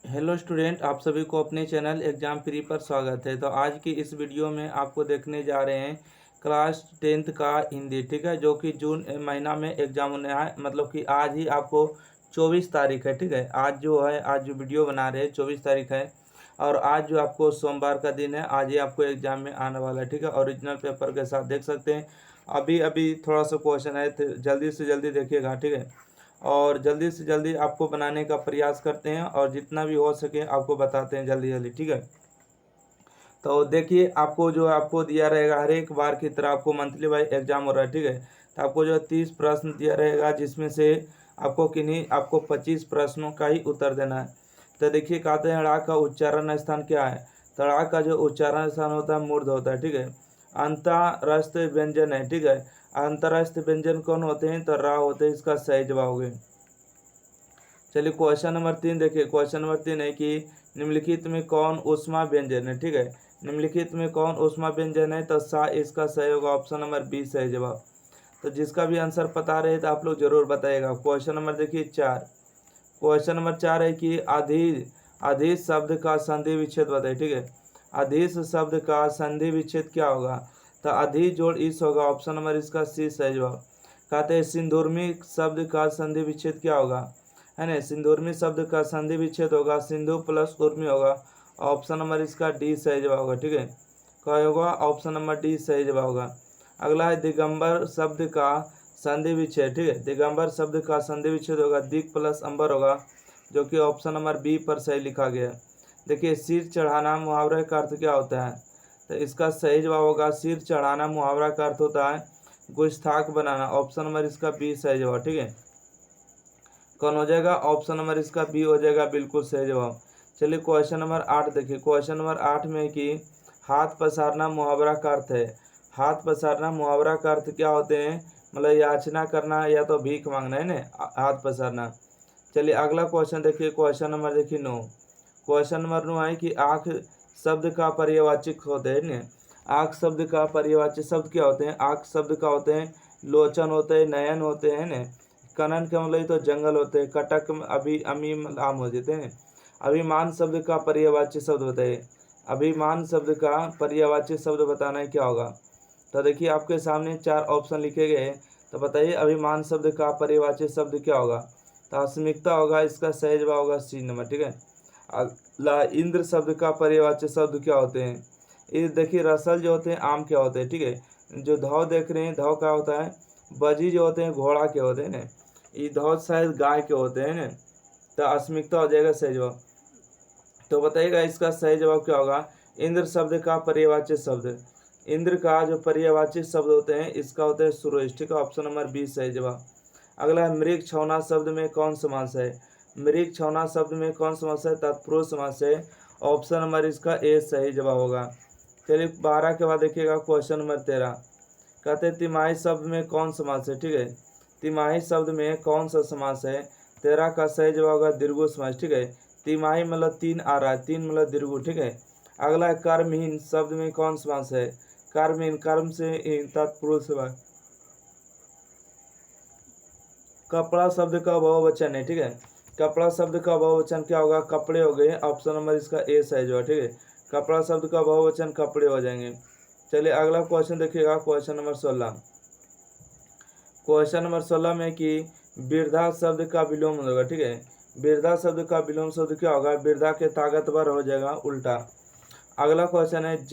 Hello student, आप सभी को अपने चैनल एग्जाम फ्री पर स्वागत है। तो आज की इस वीडियो में आपको देखने जा रहे हैं क्लास 10th का हिंदी, ठीक है, जो कि जून महीना में एग्जाम होने है। मतलब कि आज ही आपको 24 तारीख है, ठीक है। आज जो वीडियो बना रहे हैं 24 तारीख है, और आज जो आपको सोमवार का दिन है, आज ही आपको एग्जाम में आने वाला है, ठीक है। ओरिजिनल पेपर के साथ देख सकते हैं। अभी अभी थोड़ा सा क्वेश्चन है, तो जल्दी से जल्दी देखिएगा, ठीक है। और जल्दी से जल्दी आपको बनाने का प्रयास करते हैं, और जितना भी हो सके आपको बताते हैं जल्दी जल्दी, ठीक है। तो देखिए, आपको दिया रहेगा, हर एक बार की तरह आपको मंथली वाइज एग्जाम हो रहा है, ठीक है। तो आपको जो 30 प्रश्न दिया रहेगा, जिसमें से आपको 25 प्रश्नों का ही उत्तर देना है। तो देखिए, कहते हैं ड़ा का उच्चारण स्थान क्या है। तो ड़ा का जो उच्चारण स्थान होता है मूर्ध होता है, ठीक है। अंतरास्थ व्यंजन है, ठीक है। अंतरास्थ व्यंजन कौन होते हैं, तो रा होते हैं, इसका सही जवाब होगा। चलिए क्वेश्चन नंबर 3 देखिए। क्वेश्चन नंबर 3 है कि निम्नलिखित में कौन ऊष्मा व्यंजन है, ठीक है। निम्नलिखित में कौन ऊष्मा व्यंजन है, तो सा इसका सही होगा, ऑप्शन नंबर बी सही जवाब। तो जिसका भी आंसर पता रहे तो आप लोग जरूर बताइएगा। क्वेश्चन नंबर देखिए 4। क्वेश्चन नंबर 4 है कि अधीश शब्द का संधि विच्छेद बताइए, ठीक है। अधीश शब्द का संधि विच्छेद क्या होगा, तो अधीश जोड़ इस होगा, ऑप्शन नंबर इसका सी सही जवाब। कहते हैं सिंधुर्मी शब्द का संधि विच्छेद क्या होगा, है ना। सिंधुर्मी शब्द का संधि विच्छेद होगा, सिंधु प्लस उर्मी होगा, ऑप्शन नंबर इसका डी सही जवाब होगा, ठीक है। क्या होगा, ऑप्शन नंबर डी सही जवाब होगा। अगला है दिगंबर शब्द का संधि विच्छेद, ठीक है। दिगंबर शब्द का संधि विच्छेद होगा, दिग प्लस अंबर होगा, जो कि ऑप्शन नंबर बी पर सही लिखा गया है। देखिए, सिर चढ़ाना मुहावरे का अर्थ क्या होता है, तो इसका सही जवाब होगा, सिर चढ़ाना मुहावरा का अर्थ होता है गुस्ताख बनाना, ऑप्शन नंबर इसका बी सही जवाब, ठीक है। कौन हो जाएगा, ऑप्शन नंबर इसका बी हो जाएगा, बिल्कुल सही जवाब। चलिए क्वेश्चन नंबर 8 देखिए। क्वेश्चन नंबर 8 में कि हाथ पसारना मुहावरा का अर्थ है। हाथ पसारना मुहावरा का अर्थ क्या होते हैं, मतलब याचना करना या तो भीख मांगना, है ना, हाथ पसारना। चलिए अगला क्वेश्चन देखिए। क्वेश्चन नंबर देखिए 9। क्वेश्चन नंबर 9 है कि आँख शब्द का पर्यवाचक होते हैं ना। आँख शब्द का पर्यवाचक शब्द क्या होते हैं, आँख शब्द का होते हैं लोचन होते हैं, नयन होते हैं ना। कनन के मतलब तो जंगल होते हैं, कटक में अभी अमीम आम हो जाते हैं। अभिमान शब्द का पर्यायवाची शब्द बताइए। अभिमान शब्द का पर्यायवाची शब्द बताना है क्या होगा। तो देखिए, आपके सामने 4 ऑप्शन लिखे गए हैं, तो बताइए अभिमान शब्द का पर्यायवाची शब्द क्या होगा। तो अस्मिकता होगा, इसका सही जवाब होगा सी नंबर, ठीक है। अगला इंद्र शब्द का पर्यायवाची शब्द क्या होते हैं। ये देखिए, रसल जो होते हैं आम क्या होते हैं, ठीक है। जो धौ देख रहे हैं, धौ क्या होता है, बजी जो होते हैं घोड़ा के होते हैं ना। ये धौत शायद गाय के होते हैं ना। तो अस्मिकता हो जाएगा सही जवाब। तो बताइएगा इसका सही जवाब क्या होगा। इंद्र शब्द का पर्यायवाची शब्द, इंद्र का जो पर्यायवाची शब्द होते हैं, इसका होता है सुरेश, ठीक है। ऑप्शन नंबर बी सही जवाब। अगला है मृग छौना शब्द में कौन समास है। मृग छौना शब्द में कौन समास है, तत्पुरुष समास है, ऑप्शन नंबर इसका ए सही जवाब होगा। चलिए 12 के बाद देखिएगा। क्वेश्चन नंबर 13 कहते हैं तिमाही शब्द में कौन समास है, ठीक है। तिमाही शब्द में कौन सा समास है। 13 का सही जवाब होगा दीर्घु समास, ठीक है। तिमाही मतलब 3 आ रहा है, 3 मतलब दीर्घु, ठीक है। अगला है कर्महीन शब्द में कौन समास है। कर्महीन, कर्म से हीन, तत्पुरुष समास। कपड़ा शब्द का बहुवचन है, ठीक है। कपड़ा शब्द का बहुवचन क्या होगा, कपड़े हो गए, ऑप्शन नंबर इसका ए सही जवाब, ठीक है। कपड़ा शब्द का बहुवचन कपड़े हो जाएंगे। चलिए अगला क्वेश्चन देखिएगा। Question number 16। क्वेश्चन नंबर 16 में कि वृद्धा शब्द का विलोम होगा, ठीक है। वृद्धा शब्द का विलोम शब्द क्या होगा, वृद्धा के ताकतवर हो जाएगा उल्टा। अगला क्वेश्चन है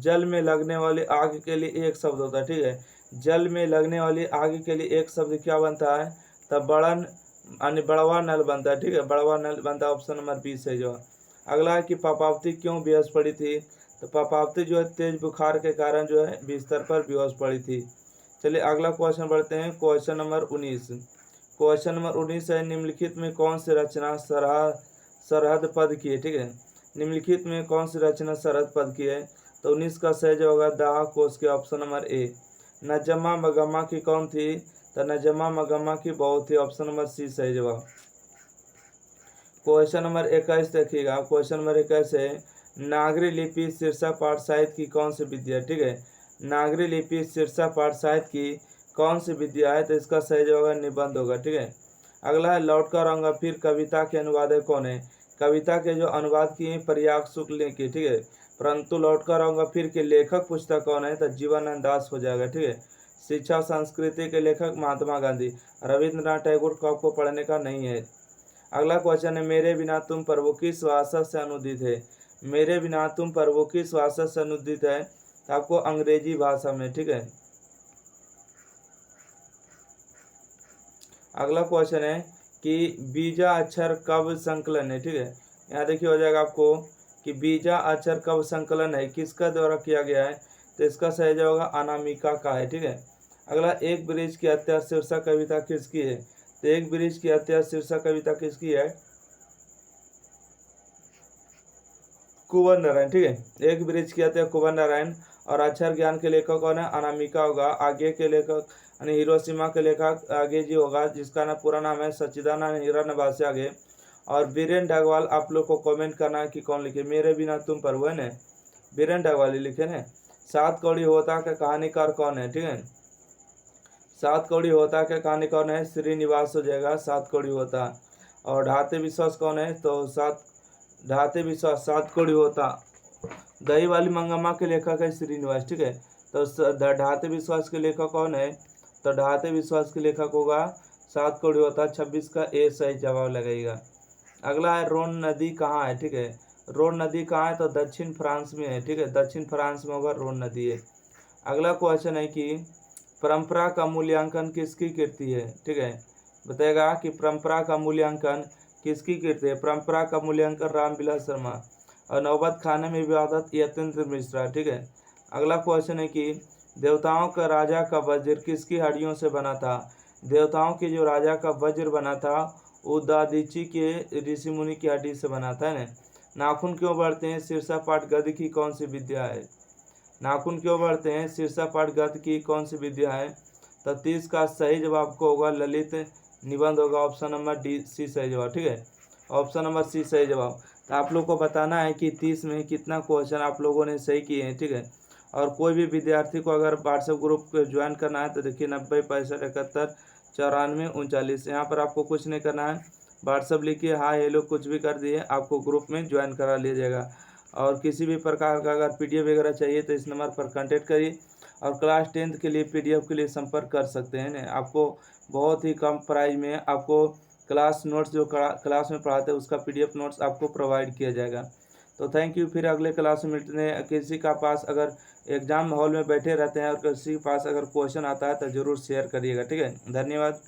जल में लगने वाली आग के लिए एक शब्द होता है, ठीक है। जल में लगने वाली आग के लिए एक शब्द क्या बनता है, तब बड़न यानी बड़वा नल बनता है, ठीक है। बड़वा नल बनता है, ऑप्शन नंबर बी से जो। अगला है कि पापावती क्यों बेहोश पड़ी थी। तो पापावती जो है तेज बुखार के कारण जो है बिस्तर पर बेहोश पड़ी थी। चलिए अगला क्वेश्चन बढ़ते हैं। Question number 19। क्वेश्चन नंबर 19 है निम्नलिखित में कौन सी रचना सरहद पद की है, ठीक है। निम्नलिखित में कौन सी रचना सरहद पद की है। तो 19 का सही जवाब होगा दाह कोश के, ऑप्शन नंबर ए। नजमा मगमा की कौन थी, तो नजमा मगमा की बहू थी, ऑप्शन नंबर सी सही जवाब। क्वेश्चन नंबर 21 देखिएगा। क्वेश्चन नंबर 21 है नागरी लिपि शीर्षा पाठ साहित्य की कौन सी विद्या है, ठीक है। नागरी लिपि शीर्षा पाठ साहित्य की कौन सी विद्या है, तो इसका सही जवाब निबंध होगा, ठीक है। अगला है लौट कर आऊंगा फिर कविता के अनुवादक कौन है। कविता के जो अनुवाद किए प्रयाग शुक्ल ने की, ठीक है। परंतु लौट कर आऊंगा फिर के लेखक पुस्तक कौन है, तो जीवनानंद दास हो जाएगा, ठीक है। शिक्षा और संस्कृति के लेखक महात्मा गांधी। रविंद्रनाथ टैगोर को आपको पढ़ने का नहीं है। अगला क्वेश्चन है मेरे बिना तुम प्रभु किस भाषा से अनुदित है। मेरे बिना तुम प्रभु किस भाषा से अनुदित है, तो आपको अंग्रेजी भाषा में, ठीक है। अगला क्वेश्चन है कि बीजा अक्षर कब संकलन है, ठीक है। यहाँ देखिए हो जाएगा आपको कि बीजा अक्षर कब संकलन है, किसका द्वारा किया गया है, तो इसका सही जवाब होगा अनामिका का है, ठीक है। अगला एक ब्रिज की हत्या शीर्षक कविता किसकी है, तो एक ब्रिज की हत्या शीर्षक कविता किसकी है, कुंवर नारायण, ठीक है। एक ब्रिज की हत्या कुंवर नारायण। और अक्षर ज्ञान के लेखक कौन है, अनामिका होगा। आगे के लेखक यानी हिरोशिमा के लेखक आगे जी होगा, जिसका ना पूरा नाम है सच्चिदानंद हिरण्यवासी आगे। और बीरेन ढगवाल आप लोग को कमेंट करना है कि कौन लिखे, मेरे बिना तुम प्रभु है ना, बीरेन ढगवाल लिखे ना। सात कौड़ी होता का कहानीकार कौन है, ठीक है। सात कौड़ी होता का कहानीकार कौन है, श्रीनिवास हो जाएगा सात कौड़ी होता। और ढाते विश्वास कौन है, तो ढाते विश्वास सात कौड़ी होता। दही वाली मंगम्मा के लेखक है श्रीनिवास, ठीक है। तो ढाते विश्वास के लेखक कौन है, तो ढाते विश्वास के लेखक होगा सात कौड़ी होता। 26 का ए सही जवाब लगेगा। अगला है रोन नदी कहाँ है, ठीक है। रोन नदी कहाँ है, तो दक्षिण फ्रांस में है, ठीक है। दक्षिण फ्रांस में होगा रोन नदी है। अगला क्वेश्चन है कि परंपरा का मूल्यांकन किसकी कृति है, ठीक है। बताएगा कि परंपरा का मूल्यांकन किसकी कृति है। परंपरा का मूल्यांकन रामविलास शर्मा। और नौबत खाने में विवादत यतेंद्र मिश्रा, ठीक है। अगला क्वेश्चन है कि देवताओं का राजा का वज्र किसकी हड्डियों से बना था। देवताओं के जो राजा का वज्र बना था उदादीची के ऋषि मुनि की हड्डी से बना था ना। नाखून क्यों बढ़ते हैं, शीर्षापाठ गद्य की कौन सी विद्या है। नाखून क्यों बढ़ते हैं, शीर्षापाठ गद्य की कौन सी विद्या है, तो 30 का सही जवाब को होगा ललित निबंध होगा। ऑप्शन नंबर डी सी सही जवाब, ठीक है। ऑप्शन नंबर सी सही जवाब। तो आप लोग को बताना है कि 30 में कितना क्वेश्चन आप लोगों ने सही किए हैं, ठीक है। और कोई भी विद्यार्थी को अगर व्हाट्सएप ग्रुप को ज्वाइन करना है तो देखिए 90 65 71 94 39, यहाँ पर आपको कुछ नहीं करना है। व्हाट्सएप लिखिए हाय हेलो कुछ भी कर दिए, आपको ग्रुप में ज्वाइन करा लिया जाएगा। और किसी भी प्रकार का अगर पीडीएफ वगैरह चाहिए तो इस नंबर पर कांटेक्ट करिए। और क्लास 10th के लिए पीडीएफ के लिए संपर्क कर सकते हैं ना। आपको बहुत ही कम प्राइस में आपको क्लास नोट्स जो क्लास में पढ़ाते हैं उसका पीडीएफ नोट्स आपको प्रोवाइड किया जाएगा। तो थैंक यू, फिर अगले क्लास में मिलते हैं। किसी का पास अगर एग्जाम हॉल में बैठे रहते हैं और किसी के पास अगर क्वेश्चन आता है तो ज़रूर शेयर करिएगा, ठीक है। धन्यवाद।